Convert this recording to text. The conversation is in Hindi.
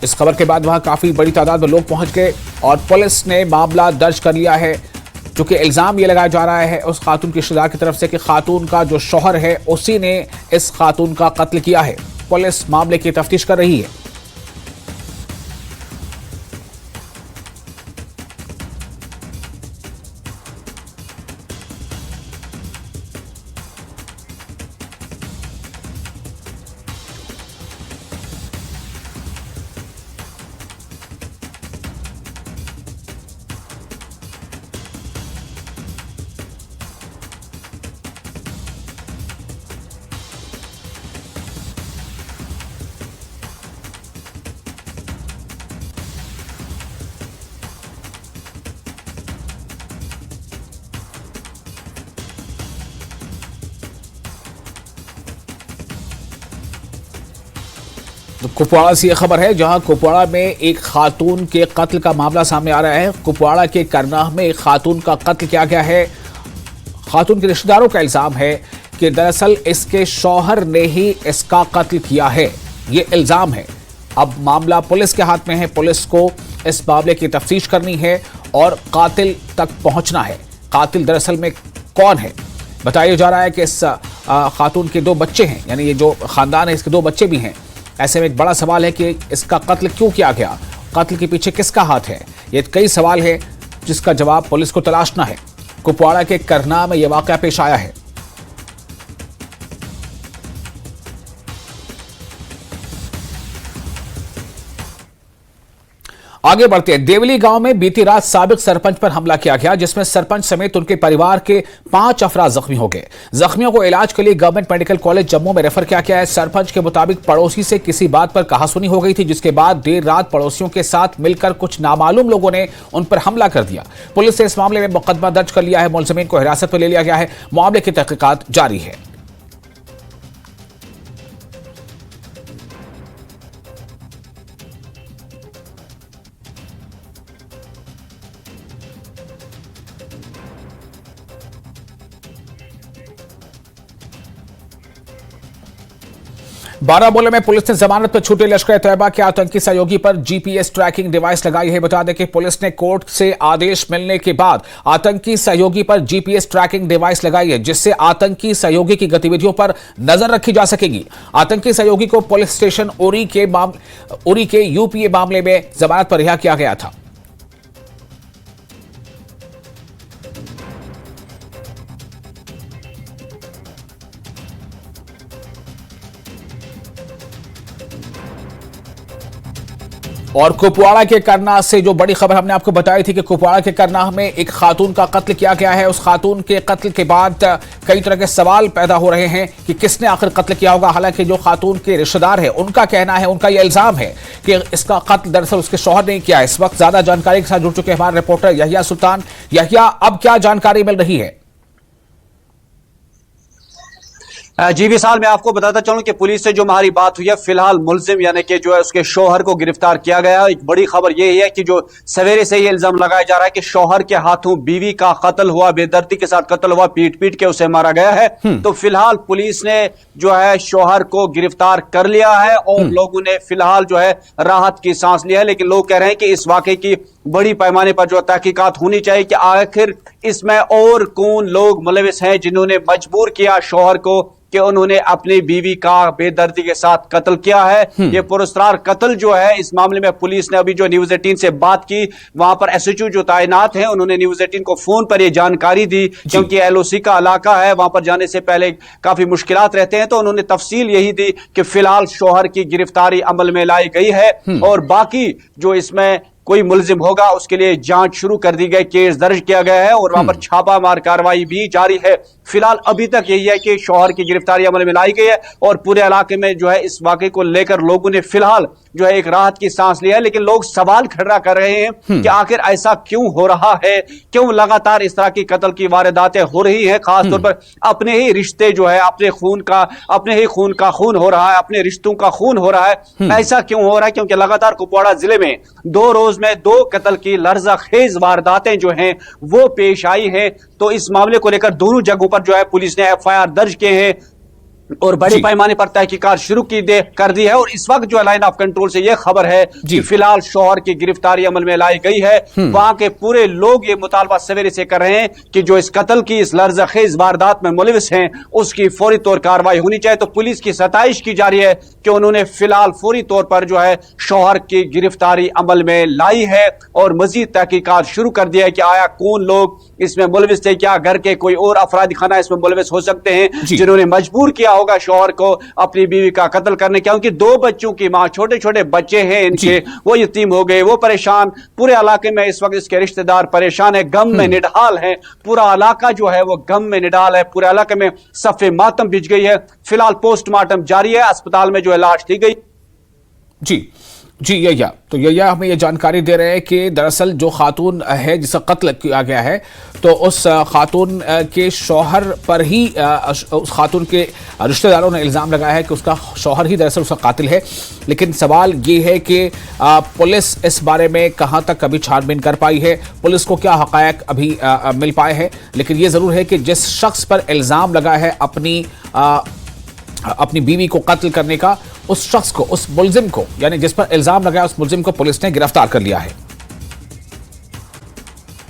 इस खबर के बाद वहां काफी बड़ी तादाद में लोग पहुंच गए और पुलिस ने मामला दर्ज कर लिया है। क्योंकि इल्जाम ये लगाया जा रहा है उस खातून के रिश्तेदार की तरफ से कि खातून का जो शौहर है उसी ने इस खातून का कत्ल किया है। पुलिस मामले की तफ्तीश कर रही है। तो कुपवाड़ा से यह खबर है, जहां कुपवाड़ा में एक खातून के कत्ल का मामला सामने आ रहा है। कुपवाड़ा के करनाह में एक खातून का कत्ल किया गया है। खातून के रिश्तेदारों का इल्जाम है कि दरअसल इसके शौहर ने ही इसका कत्ल किया है। ये इल्जाम है। अब मामला पुलिस के हाथ में है। पुलिस को इस मामले की तफ्तीश करनी है और कातिल तक पहुंचना है। कातिल दरअसल में कौन है? बताया जा रहा है कि इस खातून के 2 बच्चे हैं, यानी ये जो खानदान है इसके 2 बच्चे भी हैं। ऐसे में एक बड़ा सवाल है कि इसका कत्ल क्यों किया गया, कत्ल के पीछे किसका हाथ है। ये कई सवाल है जिसका जवाब पुलिस को तलाशना है। कुपवाड़ा के करनाह में यह वाकया पेश आया है। आगे बढ़ते हैं। देवली गांव में बीती रात साबिक सरपंच पर हमला किया गया, जिसमें सरपंच समेत उनके परिवार के 5 अफराद जख्मी हो गए। जख्मियों को इलाज के लिए गवर्नमेंट मेडिकल कॉलेज जम्मू में रेफर किया गया है। सरपंच के मुताबिक पड़ोसी से किसी बात पर कहासुनी हो गई थी, जिसके बाद देर रात पड़ोसियों के साथ मिलकर कुछ नामालूम लोगों ने उन पर हमला कर दिया। पुलिस ने इस मामले में मुकदमा दर्ज कर लिया है। मुलजिमीन को हिरासत में ले लिया गया है। मामले की तहकीकात जारी है। बारामूला में पुलिस ने जमानत पर छूटे लश्कर तैयबा के आतंकी सहयोगी पर जीपीएस ट्रैकिंग डिवाइस लगाई है। बता दें कि पुलिस ने कोर्ट से आदेश मिलने के बाद आतंकी सहयोगी पर जीपीएस ट्रैकिंग डिवाइस लगाई है, जिससे आतंकी सहयोगी की गतिविधियों पर नजर रखी जा सकेगी। आतंकी सहयोगी को पुलिस स्टेशन उरी के यूपीए मामले में जमानत पर रिहा किया गया था। और कुपवाड़ा के करनाह से जो बड़ी खबर हमने आपको बताई थी कि कुपवाड़ा के करनाह में एक खातून का कत्ल किया गया है। उस खातून के कत्ल के बाद कई तरह के सवाल पैदा हो रहे हैं कि किसने आखिर कत्ल किया होगा। हालांकि जो खातून के रिश्तेदार है उनका कहना है, उनका यह इल्जाम है कि इसका कत्ल दरअसल उसके शौहर ने किया है। इस वक्त ज्यादा जानकारी के साथ जुड़ चुके हैं हमारे रिपोर्टर यहिया सुल्तान। यहिया, अब क्या जानकारी मिल रही है? जी विशाल, मैं आपको बताता चलूं कि पुलिस से जो हमारी बात हुई है, फिलहाल मुलजिम यानी कि जो है उसके शौहर को गिरफ्तार किया गया है। एक बड़ी खबर यह है कि जो सवेरे से ये इल्जाम लगाया जा रहा है कि शौहर के हाथों बीवी का कत्ल हुआ, बेदर्दी के साथ कत्ल हुआ, पीट पीट के उसे मारा गया है। तो फिलहाल पुलिस ने जो है शौहर को गिरफ्तार कर लिया है और लोगों ने फिलहाल जो है राहत की सांस लिया है। लेकिन लोग कह रहे हैं कि इस वाकये की बड़ी पैमाने पर जो तहकीकात होनी चाहिए कि आखिर इसमें और कौन लोग मुलविस हैं जिन्होंने मजबूर किया शौहर को कि उन्होंने अपनी बीवी का बेदर्दी के साथ कत्ल किया है। ये पुरस्कार कत्ल जो है, इस मामले में पुलिस ने अभी जो न्यूज 18 से बात की, वहां पर एसएचओ जो तैनात हैं उन्होंने न्यूज 18 को फोन पर ये जानकारी दी, क्योंकि एलओसी का इलाका है, वहां पर जाने से पहले काफी मुश्किलात रहते हैं। तो उन्होंने तफसील यही दी कि फिलहाल शौहर की गिरफ्तारी अमल में लाई गई है और बाकी जो इसमें कोई मुलजिम होगा उसके लिए जांच शुरू कर दी गई, केस दर्ज किया गया है और वहां पर छापामार कार्रवाई भी जारी है। फिलहाल अभी तक यही है कि शौहर की गिरफ्तारी अमल में लाई गई है और पूरे इलाके में जो है इस वाकये को लेकर लोगों ने फिलहाल जो है एक राहत की सांस लिया है। लेकिन लोग सवाल खड़ा कर रहे हैं कि आखिर ऐसा क्यों हो रहा है, क्यों लगातार इस तरह की कत्ल की वारदातें हो रही है। खासतौर पर अपने ही रिश्ते जो है, अपने ही खून का खून हो रहा है, अपने रिश्तों का खून हो रहा है। ऐसा क्यों हो रहा है? क्योंकि लगातार कुपवाड़ा जिले में 2 रोज में 2 कत्ल की लर्ज़खेज़ वारदातें जो हैं वो पेश आई हैं। तो इस मामले को लेकर दोनों जगहों पर जो है पुलिस ने एफआईआर दर्ज किए हैं। और बड़े जी। पैमाने पर तहकीकात शुरू कर दी है। और इस वक्त जो लाइन ऑफ कंट्रोल से यह खबर है कि फिलहाल शौहर की गिरफ्तारी अमल में लाई गई है। वहां के पूरे लोग ये मुतालबा सवेरे से कर रहे हैं कि जो इस कत्ल की, इस लर्ज़खेज़ वारदात में मुलविस हैं, उसकी फौरी तौर कार्रवाई होनी चाहिए। तो पुलिस की सताइश की जा रही है कि उन्होंने फिलहाल फौरी तौर पर जो है शौहर की गिरफ्तारी अमल में लाई है और मजीद तहकीकात शुरू कर दिया है कि आया कौन लोग इसमें मुलविस थे, क्या घर के कोई और अफराद खाना इसमें मुलविस हो सकते हैं जिन्होंने मजबूर किया होगा शौहर को अपनी बीवी का कत्ल करने। क्योंकि 2 बच्चों की मां, छोटे छोटे बच्चे हैं इनके, वो यतीम हो गए, वो परेशान। पूरे इलाके में इस वक्त इसके रिश्तेदार परेशान है, गम में निढाल है। पूरा इलाका जो है वो गम में निढाल है। पूरे इलाके में सफ़े मातम बिछ गई है। फिलहाल पोस्टमार्टम जारी है, अस्पताल में जो है लाश दी गई। जी यया, तो यया हमें ये जानकारी दे रहे हैं कि दरअसल जो खातून है जिसका कत्ल किया गया है, तो उस खातून के शौहर पर ही उस खातून के रिश्तेदारों ने इल्ज़ाम लगाया है कि उसका शौहर ही दरअसल उसका कातिल है। लेकिन सवाल ये है कि पुलिस इस बारे में कहाँ तक अभी छानबीन कर पाई है, पुलिस को क्या हक़ायक़ अभी मिल पाए हैं। लेकिन ये ज़रूर है कि जिस शख्स पर इल्ज़ाम लगा है अपनी बीवी को कत्ल करने का, उस शख्स को, उस मुलजिम को, यानी जिस पर इल्जाम लगाया उस मुलजिम को पुलिस ने गिरफ्तार कर लिया है।